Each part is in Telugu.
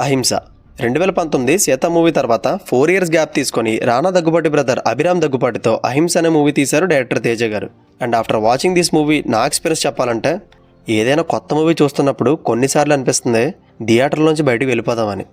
అహింస 2019 సీత మూవీ తర్వాత 4 ఇయర్స్ గ్యాప్ తీసుకొని రానా దగ్గుపాటి బ్రదర్ అభిరామ్ దగ్గుపాటితో అహింస అనే మూవీ తీశారు డైరెక్టర్ తేజ గారు. And after watching this movie నా ఎక్స్పీరియన్స్ చెప్పాలంటే, ఏదైనా కొత్త మూవీ చూస్తున్నప్పుడు కొన్నిసార్లు అనిపిస్తుంది థియేటర్లోంచి బయటకు వెళ్ళిపోదామని.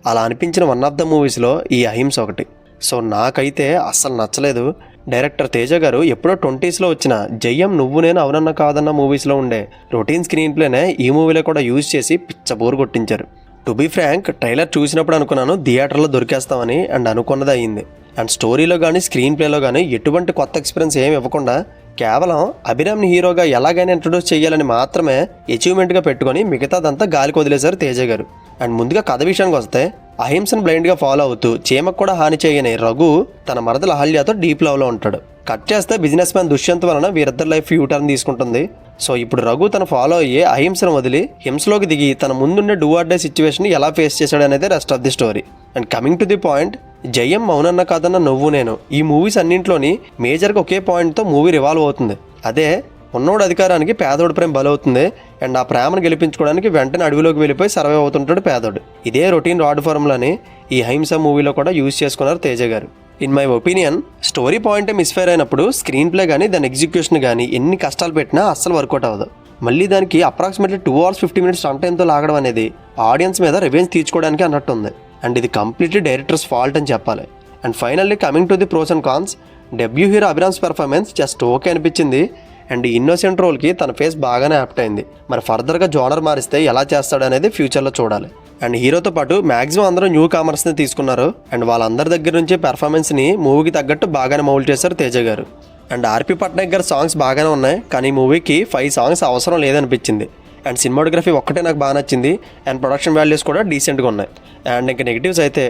అలా అనిపించిన వన్ ఆఫ్ ద మూవీస్లో ఈ అహింస ఒకటి. సో నాకైతే అస్సలు నచ్చలేదు. డైరెక్టర్ తేజ గారు ఎప్పుడో 20sలో వచ్చిన జయ్యం నువ్వు నేను అవునన్న కాదన్న మూవీస్లో ఉండే రొటీన్ స్క్రీన్ ప్లేనే ఈ మూవీలో కూడా యూజ్ చేసి పిచ్చ బోర్ కొట్టించారు. టు బీ ఫ్రాంక్, ట్రైలర్ చూసినప్పుడు అనుకున్నాను థియేటర్లో దొరికేస్తామని, అండ్ అనుకున్నది అయ్యింది. అండ్ స్టోరీలో కానీ స్క్రీన్ ప్లేలో కానీ ఎటువంటి కొత్త ఎక్స్పీరియన్స్ ఏమి ఇవ్వకుండా కేవలం అభిరామ్ని హీరోగా ఎలాగైనా ఇంట్రొడ్యూస్ చేయాలని మాత్రమే అచీవ్మెంట్గా పెట్టుకొని మిగతాదంతా గాలికి వదిలేశారు తేజ గారు. అండ్ ముందుగా కథ విషయానికి వస్తే, అహింసను బ్లైండ్గా ఫాలో అవుతూ చీమకు కూడా హాని చేయని రఘు తన మరదల అహల్యతో డీప్ లవ్లో ఉంటాడు. కట్ చేస్తే బిజినెస్ మ్యాన్ దుష్యంత్ వలన వీరిద్దరు లైఫ్ యూటర్న్ తీసుకుంటుంది. సో ఇప్పుడు రఘు తన ఫాలో అయ్యే అహింసను వదిలి హింసలోకి దిగి తన ముందుండే డూ ఆర్ డే సిచ్యువేషన్ ఎలా ఫేస్ చేశాడు అనేది rest of the story. And coming to the point, జయం మౌనన్న కాదన్న నువ్వు నేను ఈ మూవీస్ అన్నింటిలోని మేజర్గా ఒకే పాయింట్తో మూవీ రివాల్వ్ అవుతుంది. అదే ఉన్నోడు అధికారానికి పేదోడు ప్రేమ బలవుతుంది. అండ్ ఆ ప్రేమను గెలిపించుకోవడానికి వెంటనే అడవిలోకి వెళ్ళిపోయి సర్వైవ్ అవుతుంటాడు పేదోడు. ఇదే రొటీన్ రాడ్ ఫార్ములాని ఈ అహింస మూవీలో కూడా యూజ్ చేసుకున్నారు తేజ గారు. ఇన్ మై ఒపీనియన్, స్టోరీ పాయింటే మిస్ఫైర్ అయినప్పుడు స్క్రీన్ ప్లే కానీ దాని ఎగ్జిక్యూషన్ కానీ ఎన్ని కష్టాలు పెట్టినా అస్సలు వర్కౌట్ అవ్వదు. మళ్ళీ దానికి అప్రాక్సిమేట్లీ 2 hours 50 minutes రన్ టైంతో లాగడం అనేది ఆడియన్స్ మీద రివెంజ్ తీర్చుకోవడానికి అన్నట్టుంది. అండ్ ఇది కంప్లీట్లీ డైరెక్టర్స్ ఫాల్ట్ అని చెప్పాలి. And finally coming to the pros and cons, debut hero Abhiram's performance just okay అనిపించింది. అండ్ ఇన్నోసెంట్ రోల్కి తన ఫేస్ బాగానే యాప్ట్ అయింది. మరి ఫర్దర్గా జోనర్ మారిస్తే ఎలా చేస్తాడు అనేది ఫ్యూచర్లో చూడాలి. అండ్ హీరోతో పాటు మ్యాక్సిమం అందరూ న్యూ కామర్స్ని తీసుకున్నారు. అండ్ వాళ్ళందరి దగ్గర నుంచి పెర్ఫార్మెన్స్ని మూవీకి తగ్గట్టు బాగానే మౌల్డ్ చేశారు తేజ గారు. అండ్ ఆర్పి పట్నాయక్ గారి సాంగ్స్ బాగానే ఉన్నాయి, కానీ ఈ మూవీకి 5 songs అవసరం లేదనిపించింది. అండ్ సినిమాటోగ్రఫీ ఒక్కటే నాకు బాగా నచ్చింది. అండ్ ప్రొడక్షన్ వాల్యూస్ కూడా డీసెంట్గా ఉన్నాయి. అండ్ ఇంకా నెగిటివ్స్ అయితే,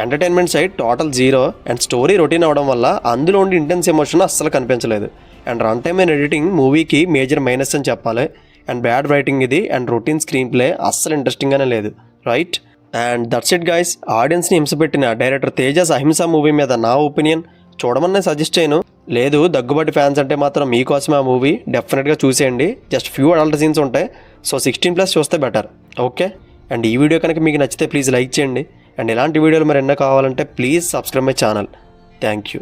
entertainment side total 0. And story routine అవడం వల్ల అందులో ఉండి ఇంటెన్స్ ఎమోషన్ అస్సలు కనిపించలేదు. And run time and editing మూవీకి మేజర్ మైనస్ అని చెప్పాలి. అండ్ బ్యాడ్ రైటింగ్ ఇది. అండ్ రొటీన్ స్క్రీన్ ప్లే అస్సలు ఇంట్రెస్టింగ్గానే లేదు. Right, and that's it guys. ఆడియన్స్ని హింసపెట్టిన డైరెక్టర్ తేజస్ అహింస మూవీ మీద నా ఒపీనియన్. చూడమని నేను సజెస్ట్ చేయను. లేదు దగ్గుబాటి ఫ్యాన్స్ అంటే మాత్రం మీకోసమే ఆ మూవీ డెఫినెట్గా చూసేయండి. జస్ట్ ఫ్యూ అడల్ట్ సీన్స్ ఉంటాయి. సో 16+ చూస్తే బెటర్. ఓకే, అండ్ ఈ వీడియో కనుక మీకు నచ్చితే ప్లీజ్ లైక్ చేయండి. అండ్ ఇలాంటి వీడియోలు మరి ఎన్నో కావాలంటే please subscribe my channel. Thank you.